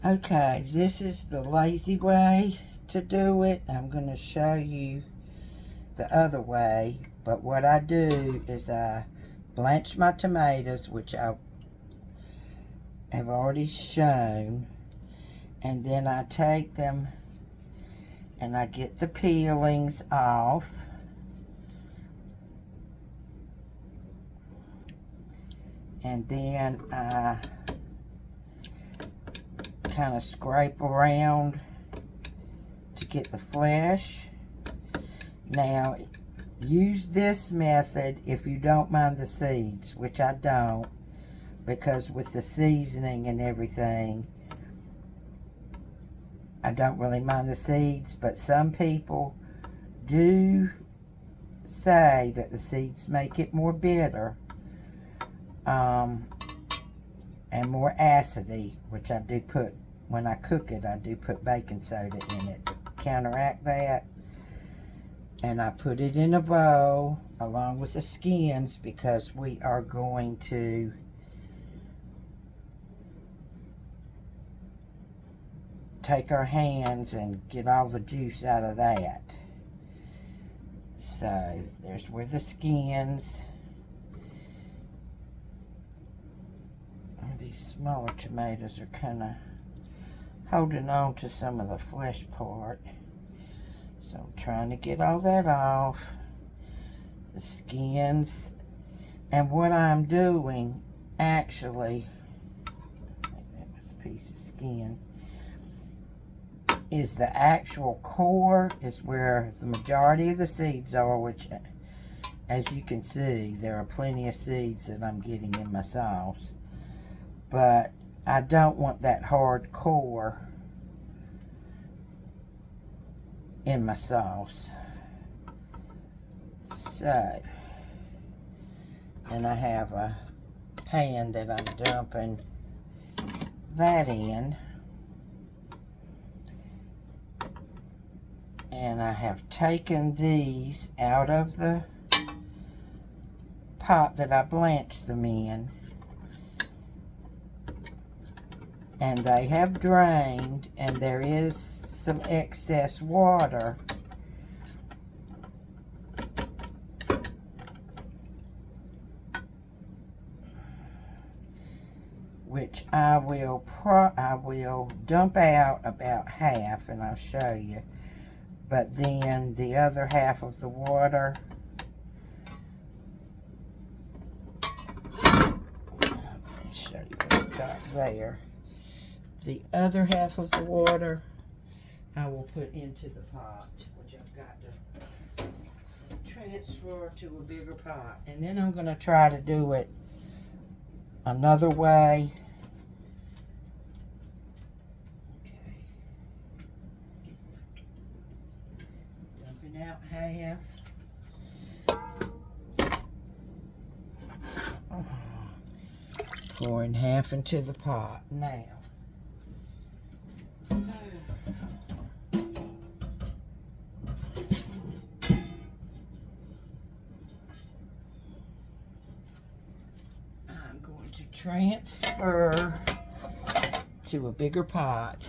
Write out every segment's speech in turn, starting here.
Okay, this is the lazy way to do it. I'm going to show you the other way. But what I do is I blanch my tomatoes, which I have already shown. And then I take them and I get the peelings off. And then I kind of scrape around to get the flesh. Now, use this method if you don't mind the seeds, which I don't, because with the seasoning and everything, I don't really mind the seeds, but some people do say that the seeds make it more bitter and more acidy, which I do put, when I cook it, I do put baking soda in it to counteract that. And I put it in a bowl along with the skins because we are going to take our hands and get all the juice out of that. So there's where the skins. These smaller tomatoes are kind of holding on to some of the flesh part. So I'm trying to get all that off. The skins. And what I'm doing, actually, that was a piece of skin, is the actual core is where the majority of the seeds are, which, as you can see, there are plenty of seeds that I'm getting in my sauce. But I don't want that hard core in my sauce. So, and I have a pan that I'm dumping that in. And I have taken these out of the pot that I blanched them in. And they have drained, and there is some excess water. Which I will dump out about half, and I'll show you. But then the other half of the water, let me show you what I've got there. The other half of the water I will put into the pot, which I've got to transfer to a bigger pot. And then I'm going to try to do it another way. Okay. Dumping out half. Pouring half into the pot. Now, I'm going to transfer to a bigger pot.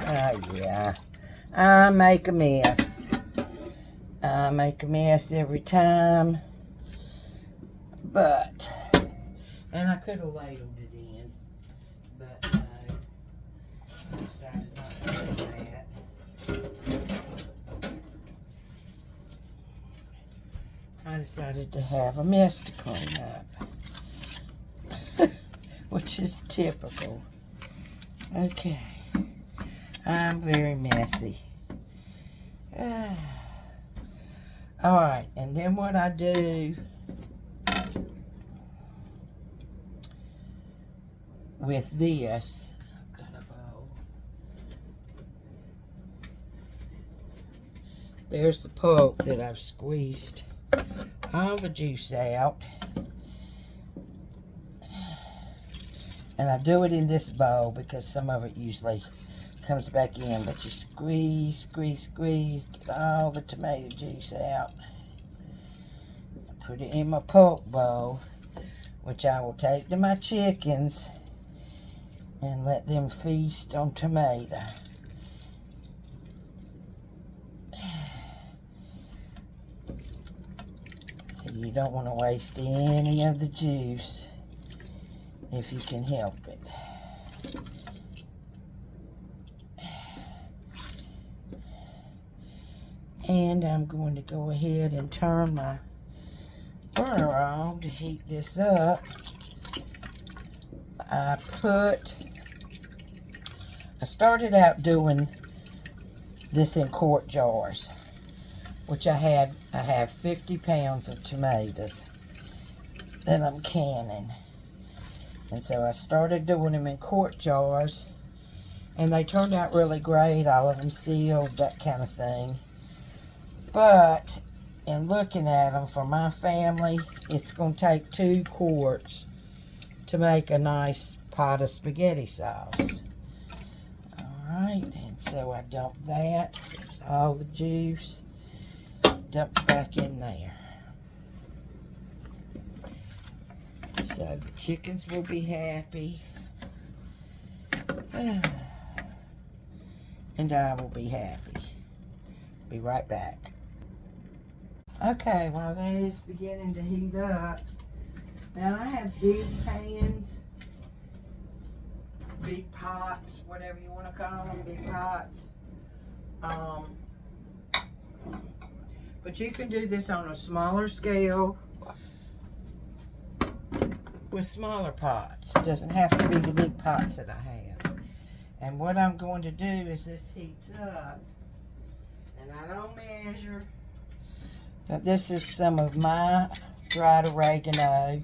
Oh yeah, I make a mess. I make a mess every time. But, and I could have ladled it in, but no, I decided not to do that. I decided to have a mess to clean up, which is typical. Okay, I'm very messy. Alright, and then what I do with this, I've got a bowl. There's the pulp that I've squeezed all the juice out. And I do it in this bowl because some of it usually comes back in, but you squeeze, squeeze, squeeze, get all the tomato juice out. Put it in my pulp bowl, which I will take to my chickens and let them feast on tomato. So you don't want to waste any of the juice if you can help it. And I'm going to go ahead and turn my burner on to heat this up. I started out doing this in quart jars, which I have 50 pounds of tomatoes that I'm canning. And so I started doing them in quart jars, and they turned out really great, all of them sealed, that kind of thing. But in looking at them for my family, it's going to take 2 quarts to make a nice pot of spaghetti sauce. Alright, and so I dump that. There's all the juice. Dump back in there. So the chickens will be happy. And I will be happy. Be right back. Okay, while that is beginning to heat up, now I have big pans, big pots, whatever you want to call them, big pots. But you can do this on a smaller scale with smaller pots. It doesn't have to be the big pots that I have. And what I'm going to do is this heats up, and I don't measure. But this is some of my dried oregano.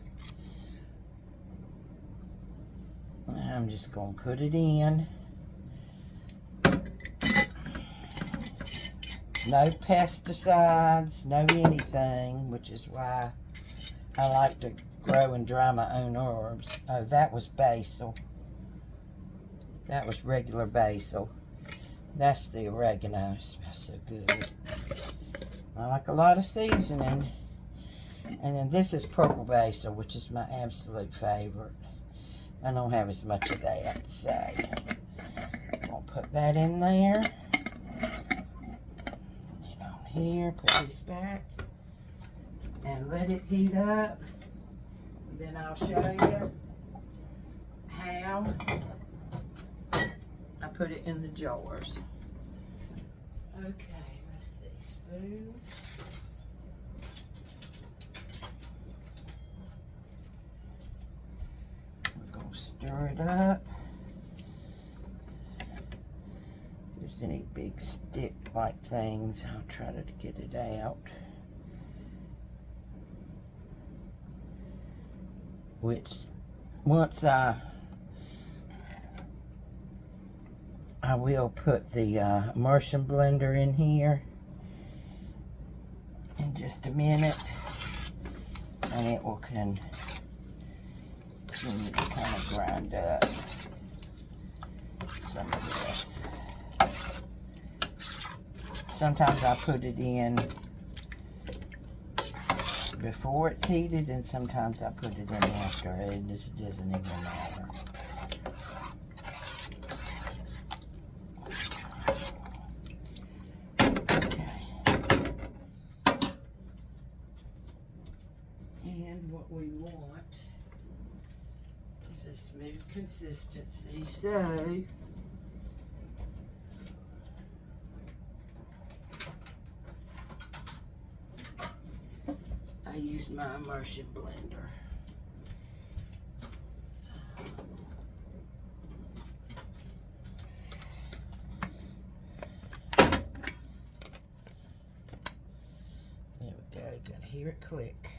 I'm just going to put it in. No pesticides, no anything, which is why I like to grow and dry my own herbs. Oh, that was basil. That was regular basil. That's the oregano. It smells so good. I like a lot of seasoning. And then this is purple basil, which is my absolute favorite. I don't have as much of that, so I'm going to put that in there. Put it on here, put this back, and let it heat up. And then I'll show you how I put it in the jars. Okay. Spoon. We're going to stir it up. If there's any big stick-like things, I'll try to get it out. Which, once I will put the immersion blender in here in just a minute, and it will continue to kind of grind up some of this. Sometimes I put it in before it's heated, and sometimes I put it in after, and this doesn't even matter. And what we want is a smooth consistency. So I use my immersion blender. There we go. Gotta hear it click.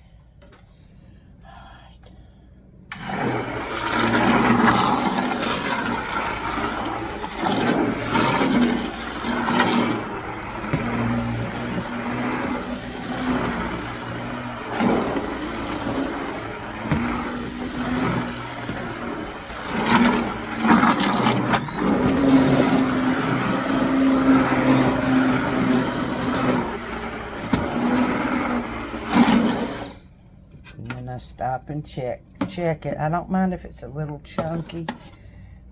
Stop and check check it. I don't mind if it's a little chunky,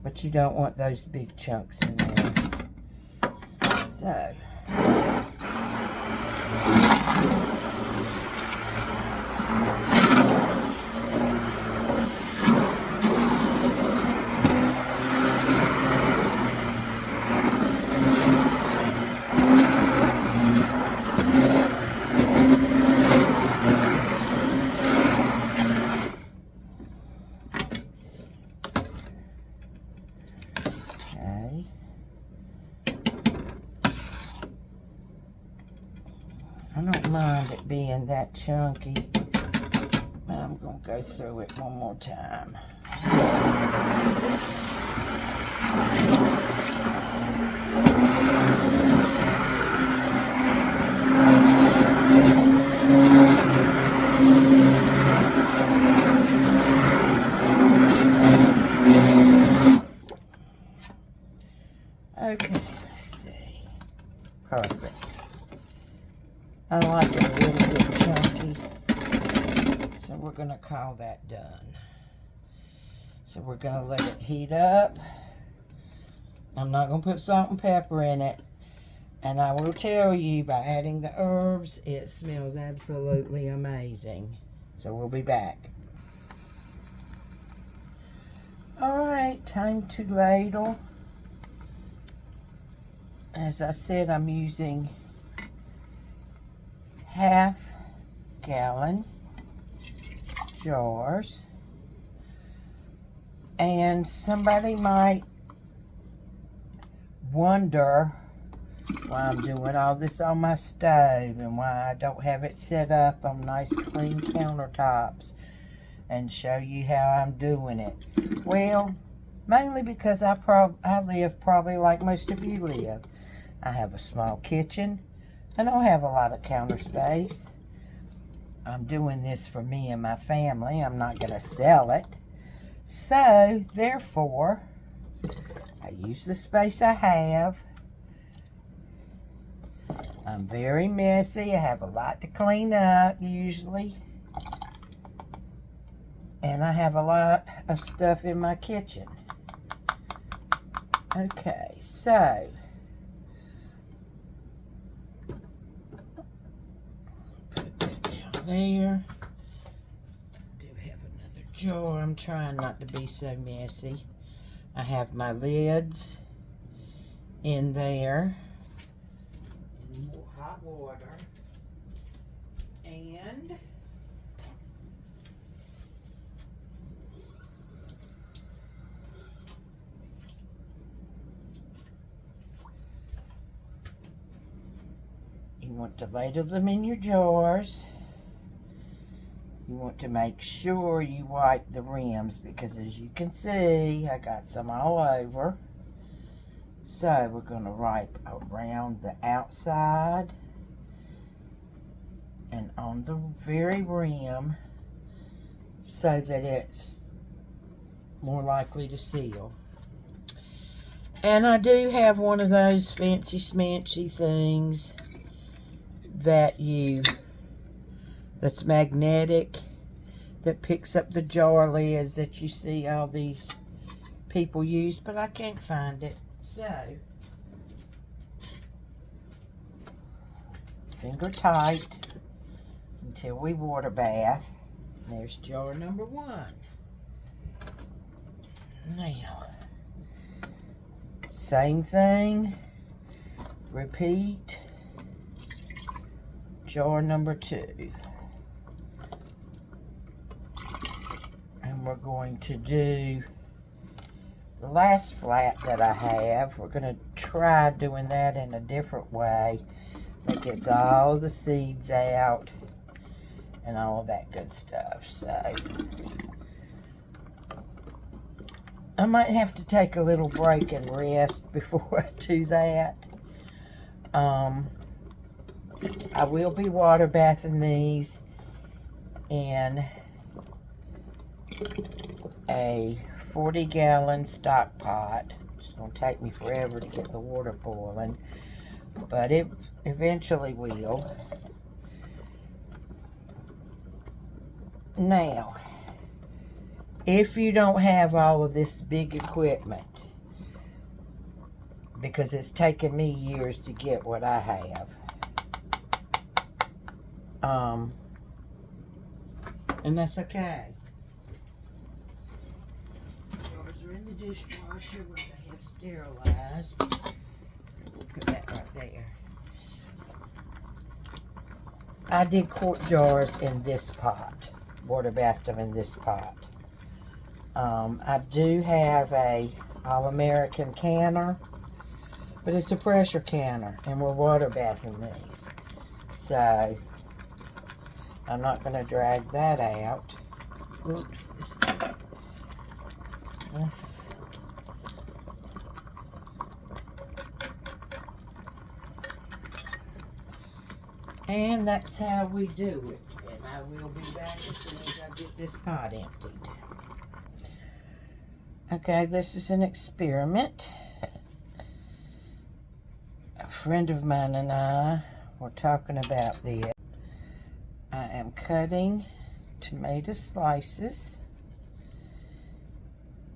but you don't want those big chunks in there. So, I don't mind it being that chunky, but I'm going to go through it one more time. Okay, let's see. Perfect. I like it a little bit chunky, so we're going to call that done. So we're going to let it heat up. I'm not going to put salt and pepper in it. And I will tell you, by adding the herbs, it smells absolutely amazing. So we'll be back. Alright, time to ladle. As I said, I'm using half-gallon jars, and somebody might wonder why I'm doing all this on my stove and why I don't have it set up on nice clean countertops and show you how I'm doing it. Well, mainly because I live probably like most of you live. I have a small kitchen. I don't have a lot of counter space. I'm doing this for me and my family. I'm not going to sell it. So, therefore, I use the space I have. I'm very messy. I have a lot to clean up, usually. And I have a lot of stuff in my kitchen. Okay, so there. I do have another jar. I'm trying not to be so messy. I have my lids in there. And more hot water. And you want to ladle them in your jars. You want to make sure you wipe the rims, because as you can see, I got some all over. So we're going to wipe around the outside and on the very rim so that it's more likely to seal. And I do have one of those fancy smanchy things that's magnetic, that picks up the jar lids that you see all these people use, but I can't find it. So, finger tight until we water bath. There's jar number 1. Now, same thing, repeat. Jar number 2. And we're going to do the last flat that I have. We're going to try doing that in a different way that gets all the seeds out and all of that good stuff. So I might have to take a little break and rest before I do that. I will be water bathing these in a 40-gallon stock pot. It's going to take me forever to get the water boiling, but it eventually will. Now, if you don't have all of this big equipment, because it's taken me years to get what I have. And that's okay. Jars are in the dishwasher where they have sterilized. So we'll put that right there. I did quart jars in this pot. Water bathed them in this pot. I do have a All-American canner, but it's a pressure canner, and we're water bathing these. So I'm not going to drag that out. Oops. This. And that's how we do it. And I will be back as soon as I get this pot emptied. Okay, this is an experiment. A friend of mine and I were talking about this. I am cutting tomato slices,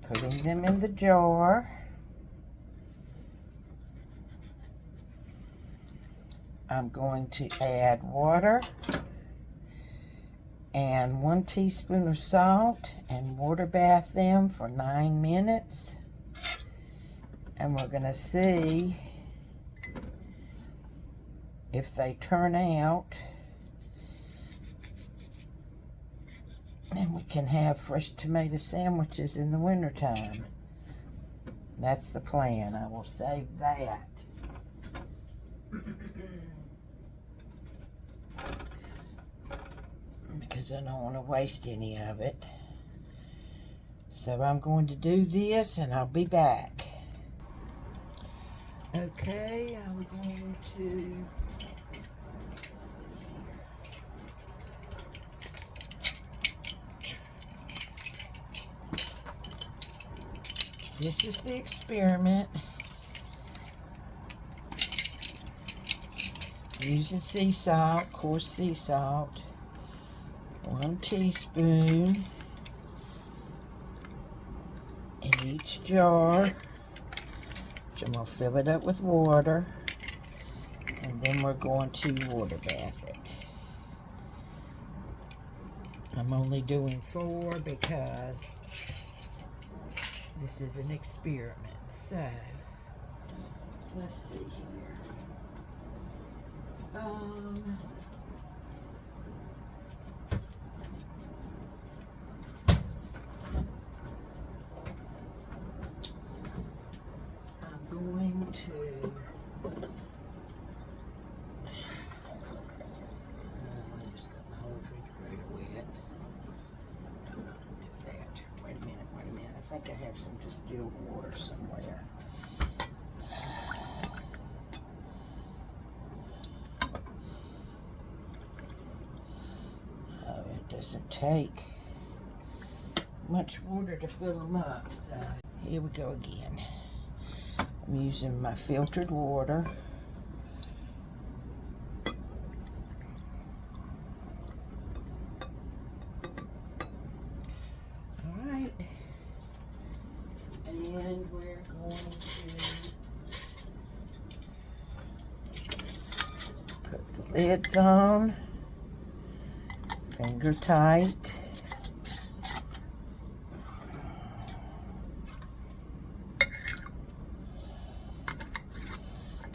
putting them in the jar. I'm going to add water and 1 teaspoon of salt and water bath them for 9 minutes. And we're going to see if they turn out. And we can have fresh tomato sandwiches in the wintertime. That's the plan. I will save that. Because I don't want to waste any of it. So I'm going to do this and I'll be back. Okay, I'm going to... This is the experiment. Using sea salt, coarse sea salt. 1 teaspoon in each jar. Which I'm going to fill it up with water. And then we're going to water bath it. I'm only doing 4 because this is an experiment. So, let's see here. I'm going to just got the whole refrigerator wet. I'm not going to do that. Wait a minute. I think I have some distilled water somewhere. Oh, it doesn't take much water to fill them up. So here we go again. I'm using my filtered water. Alright. And we're going to put the lids on. Finger tight.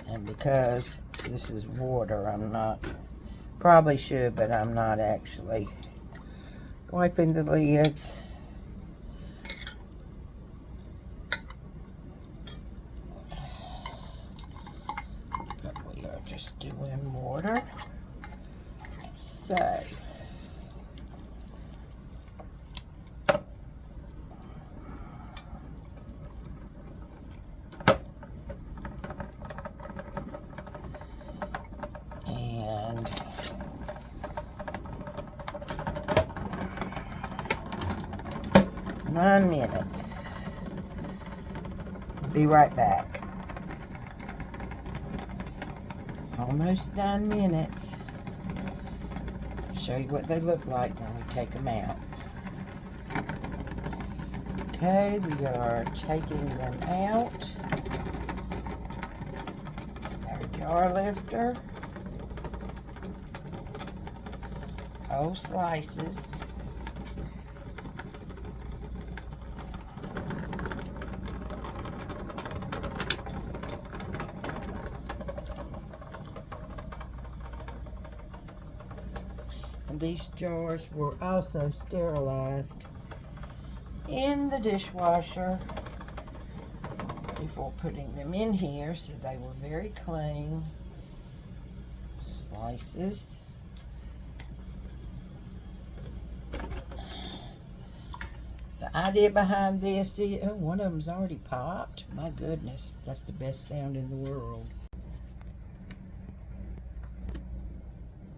And because this is water, I'm not, probably should, but I'm not actually wiping the lids. But we are just doing water. So, and 9 minutes. Be right back. Almost 9 minutes. Show you what they look like when we take them out. Okay, we are taking them out. Our jar lifter. Whole slices. And these jars were also sterilized in the dishwasher before putting them in here, so they were very clean. Slices. The idea behind this is, oh, one of them's already popped. My goodness, that's the best sound in the world.